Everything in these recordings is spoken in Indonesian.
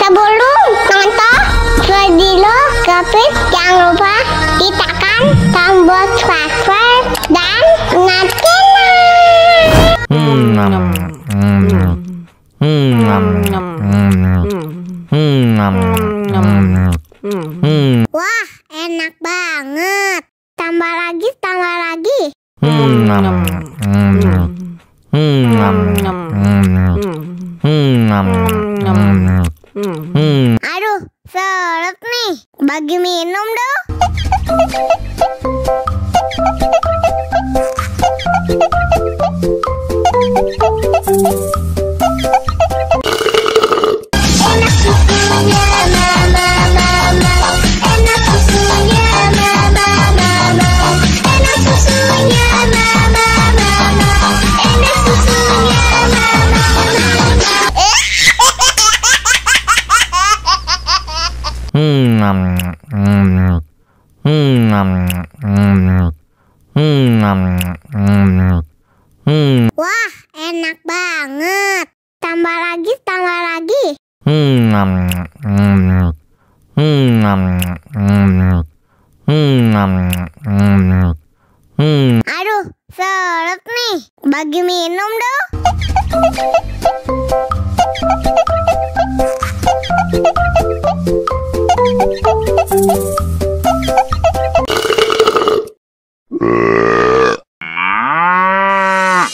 Sebelum nonton video Gapit, jangan lupa tekan tombol subscribe dan Wah, enak banget. Tambah lagi, tambah lagi. Aduh, seret nih. Bagi minum dong. Enak susunya mama, mama. Enak susunya mama, mama. Enak susunya mama, mama. Enak susunya mama, Wah, enak banget. Tambah lagi, tambah lagi. Aduh, seret nih. Bagi minum dong.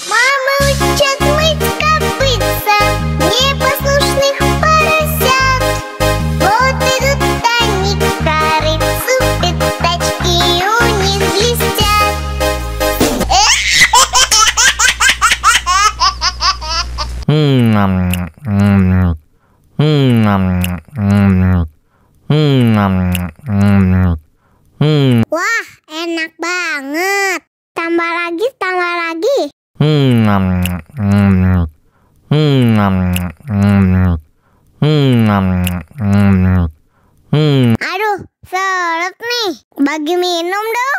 Мама учат мыть копытца, непослушных поросят. Вот идут они к корыцу, пятачки у них блестят. Wah, enak banget. Tambah lagi, tambah lagi. Aduh, seret nih. Bagi minum dong.